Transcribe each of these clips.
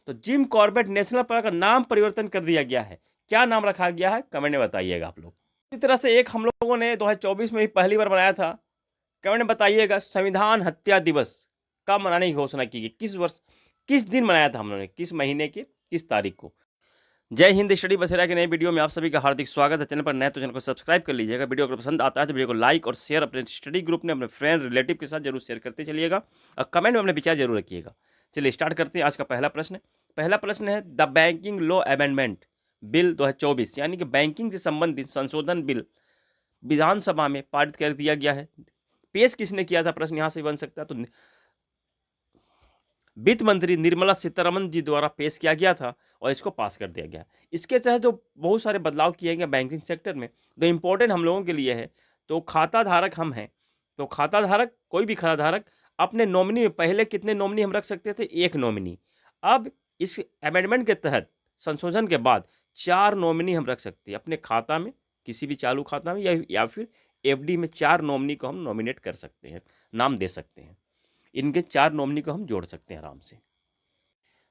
तो Jim Corbett national park का नाम परिवर्तन कर दिया गया है। क्या नाम रखा गया है? कमेंट में बताइएगा आप लोग। इसी तरह से एक हम लोगों ने 2024 में ही पहली बार मनाया था। कमेंट में बताइएगा संविधान हत्या दिवस कब मनाने की घोषणा की गई, किस वर्ष, किस दिन मनाया था हम लोगों ने, किस महीने के किस तारीख को। जय हिंद। स्टडी बसेरा के नए वीडियो में आप सभी का हार्दिक स्वागत है। चैनल पर नए तो चैनल को सब्सक्राइब कर लीजिएगा। वीडियो अगर पसंद आता है तो वीडियो को लाइक और शेयर अपने स्टडी ग्रुप में अपने फ्रेंड रिलेटिव के साथ जरूर शेयर करते चलिएगा और कमेंट में अपने विचार जरूर रखिएगा। चलिए स्टार्ट करते हैं आज का पहला प्रश्न। पहला प्रश्न है the banking law amendment bill 2024 यानी कि बैंकिंग से संबंधित संशोधन बिल विधानसभा में पारित कर दिया गया है। पेश किसने किया था? प्रश्न यहां से बन सकता है। तो वित्त मंत्री निर्मला सीतारमण जी द्वारा पेश किया गया था और इसको पास कर दिया गया। इसके तहत जो बहुत सारे बदलाव किए गए बैंकिंग सेक्टर में, जो इम्पोर्टेंट हम लोगों के लिए है, तो खाता धारक हम हैं, तो खाता धारक कोई भी खाता धारक अपने नॉमिनी में, पहले कितने नॉमिनी हम रख सकते थे? एक नॉमिनी। अब इस अमेंडमेंट के तहत संशोधन के बाद 4 नॉमिनी हम रख सकते हैं अपने खाता में, किसी भी चालू खाता में या फिर एफडी में 4 नॉमिनी को हम नॉमिनेट कर सकते हैं, नाम दे सकते हैं। इनके 4 नॉमिनी को हम जोड़ सकते हैं आराम से।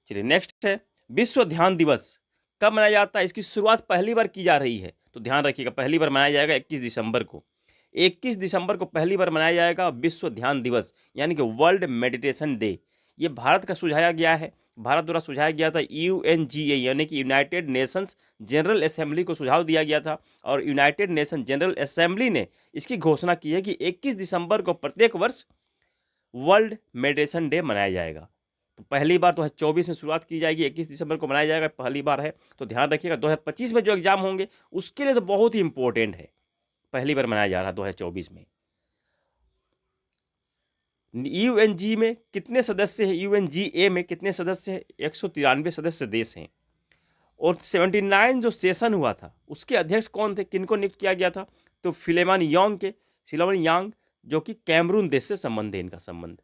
चलिए नेक्स्ट है विश्व ध्यान दिवस कब मनाया जाता है? इसकी शुरुआत पहली बार की जा रही है, तो ध्यान रखिएगा पहली बार मनाया जाएगा 21 दिसंबर को। 21 दिसंबर को पहली बार मनाया जाएगा विश्व ध्यान दिवस यानी कि वर्ल्ड मेडिटेशन डे। ये भारत का सुझाया गया है, भारत द्वारा सुझाया गया था। यूएनजीए यानी कि यूनाइटेड नेशंस जनरल असेंबली को सुझाव दिया गया था और यूनाइटेड नेशन जनरल असेंबली ने इसकी घोषणा की है कि 21 दिसंबर को प्रत्येक वर्ष वर्ल्ड मेडिटेशन डे मनाया जाएगा। तो पहली बार 2024 में शुरुआत की जाएगी, 21 दिसंबर को मनाया जाएगा, पहली बार है। तो ध्यान रखिएगा 2025 में जो एग्जाम होंगे उसके लिए तो बहुत ही इंपॉर्टेंट है, पहली बार मनाया जा रहा है 2024 में। यूएनजी में कितने सदस्य हैं? यूएनजीए में कितने सदस्य हैं? 193 सदस्य देश हैं। और 79 जो सेशन हुआ था उसके अध्यक्ष कौन थे, किनको नियुक्त किया गया था? तो फिलेमन यांग जो कि कैमरून देश से संबंध है, इनका संबंध।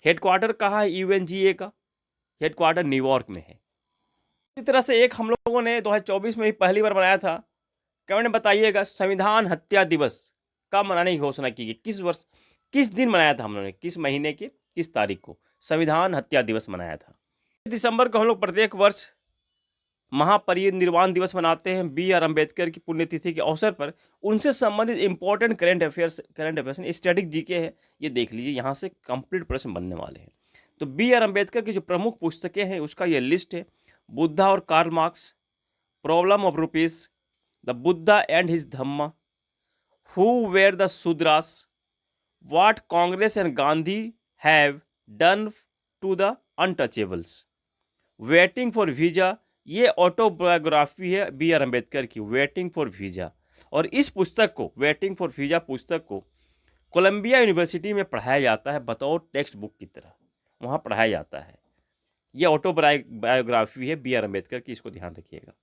हेडक्वार्टर कहाँ है यूएनजीए का? हेडक्वार्टर न्यूयॉर्क में है। इसी तरह से एक हम लोगों ने 2024 में ही पहली बार मनाया था। कमेंट में बताइएगा संविधान हत्या दिवस कब मनाने की घोषणा की गई, किस वर्ष, किस दिन मनाया था हम लोगों ने, किस महीने के किस तारीख को संविधान हत्या दिवस मनाया था? दिसंबर को हम लोग प्रत्येक वर्ष महापरिनिर्वाण दिवस मनाते हैं। बी.आर. अम्बेडकर की पुण्यतिथि के अवसर पर उनसे संबंधित important current affairs static GK है, ये देख लीजिए, यहाँ से कंप्लीट प्रश्न बनने वाले हैं। तो बी.आर. अम्बेडकर की जो प्रमुख पुस्तकें हैं उसका ये लिस्ट है। बुद्धा और Karl Marx, problem of rupees, the Buddha and his Dhamma, who were the Shudras, what Congress and Gandhi have done to the untouchables, waiting for visa. ये ऑटोबायोग्राफी है बी.आर. अम्बेडकर की, वेटिंग फॉर वीजा। और इस पुस्तक को, वेटिंग फॉर वीजा पुस्तक को कोलंबिया यूनिवर्सिटी में पढ़ाया जाता है बतौर टेक्स्ट बुक की तरह, वहाँ पढ़ाया जाता है। ये ऑटोबायोग्राफी है बी.आर. अम्बेडकर की, इसको ध्यान रखिएगा।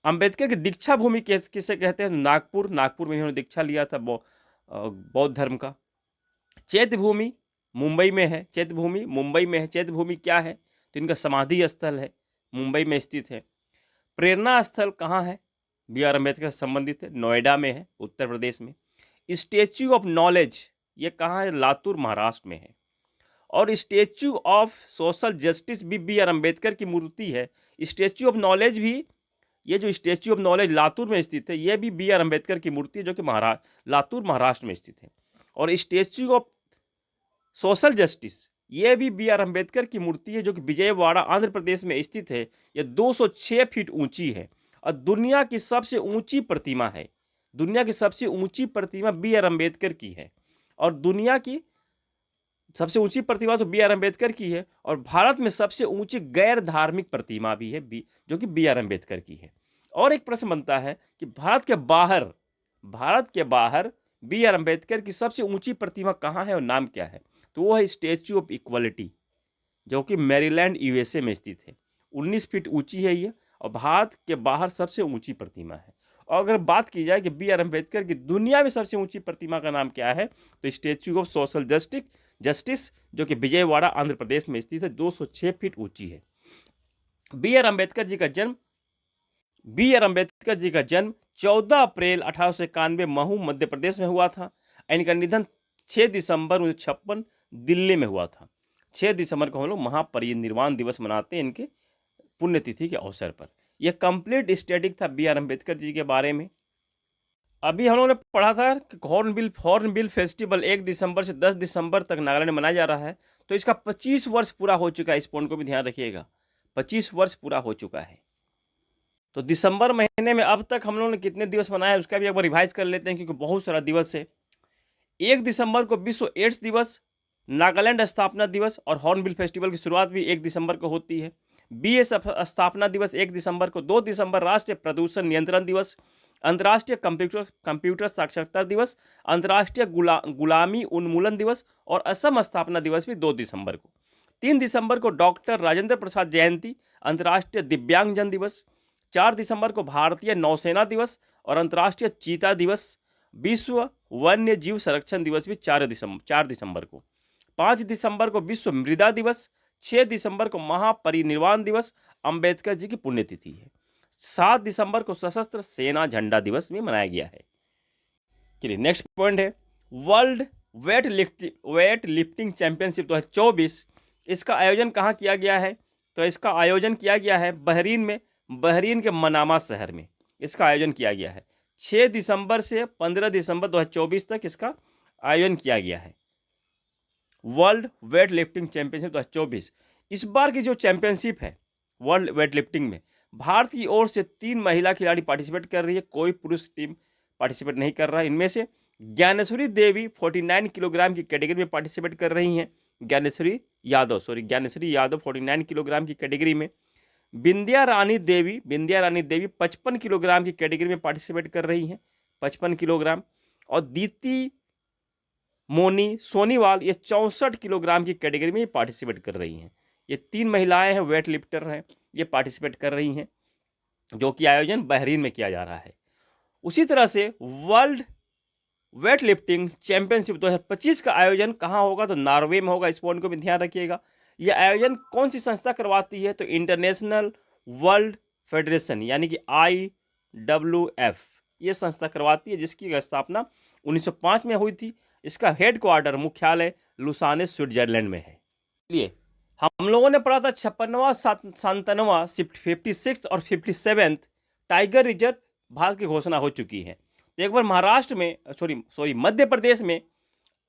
अम्बेडकर की दीक्षा भूमि किसे कहते हैं? नागपुर में इन्होंने दीक्षा लिया था बौद्ध धर्म का। चैत्य भूमि मुंबई में है, चैत्य भूमि मुंबई में है। चैत्य भूमि क्या है? तो इनका समाधि स्थल है, मुंबई में स्थित है। प्रेरणा स्थल कहाँ है? बी.आर. अम्बेडकर से संबंधित है, नोएडा में है, उत्तर प्रदेश में। स्टैच्यू ऑफ नॉलेज ये कहाँ है? लातूर महाराष्ट्र में है। और स्टैच्यू ऑफ सोशल जस्टिस भी बी.आर. अम्बेडकर की मूर्ति है। स्टैच्यू ऑफ नॉलेज भी, ये जो स्टैच्यू ऑफ नॉलेज लातूर में स्थित है, ये भी बी.आर. अम्बेडकर की मूर्ति है, जो कि लातूर महाराष्ट्र में स्थित है। और स्टैच्यू ऑफ सोशल जस्टिस ये भी बी.आर. अम्बेडकर की मूर्ति है, जो कि विजयवाड़ा आंध्र प्रदेश में स्थित है। यह 206 फीट ऊंची है और दुनिया की सबसे ऊंची प्रतिमा है। दुनिया की सबसे ऊंची प्रतिमा बी.आर. अम्बेडकर की है। और दुनिया की सबसे ऊंची प्रतिमा तो बी.आर. अम्बेडकर की है। और भारत में सबसे ऊंची गैर धार्मिक प्रतिमा भी है जो कि बी.आर. अम्बेडकर की है। और एक प्रश्न बनता है कि भारत के बाहर बी.आर. अम्बेडकर की सबसे ऊंची प्रतिमा कहाँ है और नाम क्या है? तो वो है स्टैच्यू ऑफ इक्वलिटी, जो कि मैरीलैंड यूएसए में स्थित है। 19 फीट ऊंची है ये और भारत के बाहर सबसे ऊंची प्रतिमा है। और अगर बात की जाए कि बी.आर. अम्बेडकर की दुनिया में सबसे ऊंची प्रतिमा का नाम क्या है, तो स्टैच्यू ऑफ सोशल जस्टिस जो कि विजयवाड़ा आंध्र प्रदेश में स्थित है, 206 फीट ऊंची है। बी.आर. अम्बेडकर जी का जन्म 14 अप्रैल 1891 महू मध्य प्रदेश में हुआ था। इनका निधन 6 दिसंबर 1956 दिल्ली में हुआ था। 6 दिसंबर को हम लोग महापरिनिर्वाण दिवस मनाते हैं इनके पुण्यतिथि के अवसर पर। यह कंप्लीट स्टैटिक था बी आर अम्बेडकर जी के बारे में। अभी हम लोगों ने पढ़ा था कि हॉर्नबिल फेस्टिवल 1 दिसंबर से 10 दिसंबर तक नागालैंड में मनाया जा रहा है, तो इसका 25 वर्ष पूरा हो चुका है। इस पॉइंट को भी ध्यान रखिएगा, 25 वर्ष पूरा हो चुका है। तो दिसंबर महीने में अब तक हम लोगों ने कितने दिवस मनाए उसका भी एक बार रिवाइज कर लेते हैं, क्योंकि बहुत सारा दिवस है। 1 दिसंबर को विश्व एड्स दिवस, नागालैंड स्थापना दिवस और हॉर्नबिल फेस्टिवल की शुरुआत भी 1 दिसंबर को होती है। बीएस स्थापना दिवस 1 दिसंबर को। 2 दिसंबर राष्ट्रीय प्रदूषण नियंत्रण दिवस, अंतर्राष्ट्रीय कंप्यूटर साक्षरता दिवस, अंतर्राष्ट्रीय गुलामी उन्मूलन दिवस और असम स्थापना दिवस भी 2 दिसंबर को। 3 दिसंबर को डॉक्टर राजेंद्र प्रसाद जयंती, अंतर्राष्ट्रीय दिव्यांगजन दिवस। 4 दिसंबर को भारतीय नौसेना दिवस और अंतर्राष्ट्रीय चीता दिवस। विश्व वन्य जीव संरक्षण दिवस भी 4 दिसंबर को। 5 दिसंबर को विश्व मृदा दिवस। 6 दिसंबर को महापरिनिर्वाण दिवस, अंबेडकर जी की पुण्यतिथि है। 7 दिसंबर को सशस्त्र सेना झंडा दिवस भी मनाया गया है। चलिए नेक्स्ट पॉइंट है वर्ल्ड वेट लिफ्टिंग चैंपियनशिप 2024। इसका आयोजन कहाँ किया गया है? तो इसका आयोजन किया गया है बहरीन में, बहरीन के मनामा शहर में इसका आयोजन किया गया है। 6 दिसंबर से 15 दिसंबर 2024 तक इसका आयोजन किया गया है, वर्ल्ड वेट लिफ्टिंग चैंपियनशिप 2024। इस बार की जो चैंपियनशिप है वर्ल्ड वेट लिफ्टिंग में भारत की ओर से 3 महिला खिलाड़ी पार्टिसिपेट कर रही है, कोई पुरुष टीम पार्टिसिपेट नहीं कर रहा है। इनमें से ज्ञानेश्वरी देवी 49 किलोग्राम की कैटेगरी में पार्टिसिपेट कर रही हैं, ज्ञानेश्वरी यादव 49 किलोग्राम की कैटेगरी में। बिंदिया रानी देवी 55 किलोग्राम की कैटेगरी में पार्टिसिपेट कर रही हैं, 55 किलोग्राम। और दीप्ति मोनी सोनीवाल ये 64 किलोग्राम की कैटेगरी में पार्टिसिपेट कर रही हैं। ये 3 महिलाएं हैं, वेट लिफ्टर हैं, ये पार्टिसिपेट कर रही हैं, जो कि आयोजन बहरीन में किया जा रहा है। उसी तरह से वर्ल्ड वेट लिफ्टिंग चैंपियनशिप 2025 का आयोजन कहाँ होगा? तो नॉर्वे में होगा। इस पॉइंट को भी ध्यान रखिएगा। यह आयोजन कौन सी संस्था करवाती है? तो इंटरनेशनल वर्ल्ड फेडरेशन यानी कि IWF ये संस्था करवाती है, जिसकी स्थापना 1905 में हुई थी। इसका हेडक्वार्टर मुख्यालय लुसाने स्विट्जरलैंड में है। इसलिए हम लोगों ने पढ़ा था 56वां 57वां 56 और 57 टाइगर रिजर्व भारत की घोषणा हो चुकी है। तो एक बार महाराष्ट्र में मध्य प्रदेश में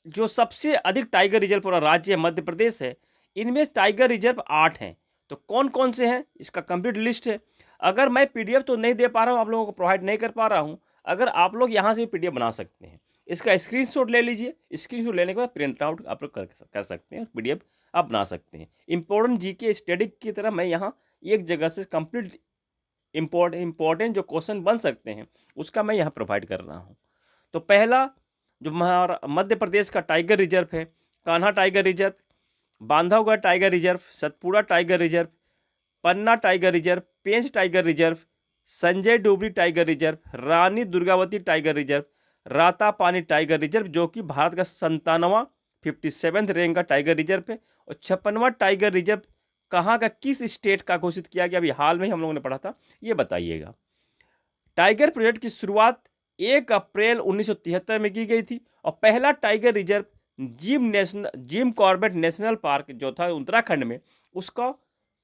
जो सबसे अधिक टाइगर रिजर्व पूरा राज्य है मध्य प्रदेश है, इनमें टाइगर रिजर्व 8 हैं। तो कौन कौन से हैं इसका कंप्लीट लिस्ट है। अगर मैं PDF तो नहीं दे पा रहा हूँ, आप लोगों को प्रोवाइड नहीं कर पा रहा हूँ, अगर आप लोग यहाँ से भी PDF बना सकते हैं, इसका स्क्रीनशॉट ले लीजिए। स्क्रीनशॉट लेने के बाद प्रिंट आउट आप लोग कर सकते हैं, PDF आप बना सकते हैं। इंपॉर्टेंट GK स्टडी की तरह मैं यहाँ एक जगह से कंप्लीट इम्पोर्टेंट जो क्वेश्चन बन सकते हैं उसका मैं यहाँ प्रोवाइड कर रहा हूँ। तो पहला जो मध्य प्रदेश का टाइगर रिजर्व है, Kanha tiger reserve, Bandhavgarh tiger reserve, Satpura tiger reserve, Panna tiger reserve, Pench tiger reserve, Sanjay Dubri tiger reserve, Rani Durgavati tiger reserve, Ratapani tiger reserve, जो कि भारत का 57वां 57th रैंक का टाइगर रिजर्व है। और 56वां टाइगर रिजर्व कहाँ का, किस स्टेट का घोषित किया गया? अभी हाल में ही हम लोगों ने पढ़ा था, ये बताइएगा। टाइगर प्रोजेक्ट की शुरुआत 1 अप्रैल 1973 में की गई थी और पहला tiger reserve Jim Corbett national park जो था उत्तराखंड में, उसका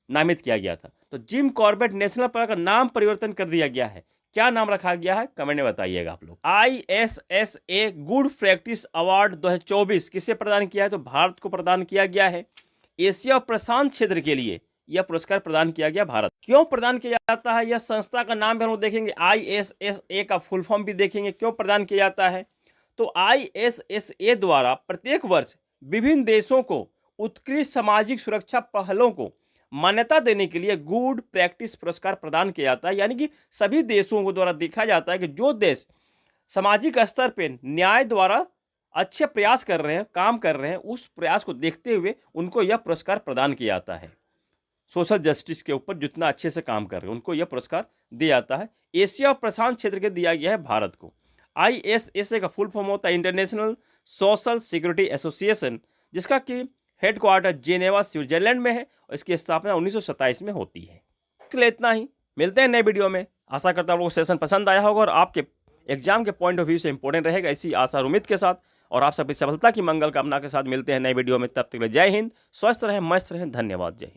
नामित किया गया था। तो जिम कॉर्बेट नेशनल पार्क का नाम परिवर्तन कर दिया गया है। क्या नाम रखा गया है कमेंट में बताइएगा आप लोग। ISSA गुड प्रैक्टिस अवार्ड 2024 किसे प्रदान किया है? तो भारत को प्रदान किया गया है। एशिया और प्रशांत क्षेत्र के लिए यह पुरस्कार प्रदान किया गया भारत। क्यों प्रदान किया जाता है? यह संस्था का नाम भी हम लोग देखेंगे, ISSA का फुल फॉर्म भी देखेंगे, क्यों प्रदान किया जाता है। तो ISSA द्वारा प्रत्येक वर्ष विभिन्न देशों को उत्कृष्ट सामाजिक सुरक्षा पहलों को मान्यता देने के लिए गुड प्रैक्टिस पुरस्कार प्रदान किया जाता है। यानी कि सभी देशों को द्वारा देखा जाता है कि जो देश सामाजिक स्तर पर न्याय द्वारा अच्छे प्रयास कर रहे हैं, काम कर रहे हैं, उस प्रयास को देखते हुए उनको यह पुरस्कार प्रदान किया जाता है। सोशल जस्टिस के ऊपर जितना अच्छे से काम कर रहे हैं उनको यह पुरस्कार दिया जाता है। एशिया और प्रशांत क्षेत्र के दिया गया है भारत को। ISSA का फुल फॉर्म होता है इंटरनेशनल सोशल सिक्योरिटी एसोसिएशन, जिसका कि हेडक्वार्टर जेनेवा स्विट्जरलैंड में है और इसकी स्थापना 1927 में होती है। इसलिए इतना ही, मिलते हैं नए वीडियो में। आशा करता हूँ आप लोगों को सेशन पसंद आया होगा और आपके एग्जाम के पॉइंट ऑफ व्यू से इंपॉर्टेंट रहेगा, इसी आशा और उम्मीद के साथ और आप सभी सफलता की मंगल कामना के साथ मिलते हैं नए वीडियो में। तब तक के लिए जय हिंद, स्वस्थ रहें, मस्त रहें, धन्यवाद, जय हिंद।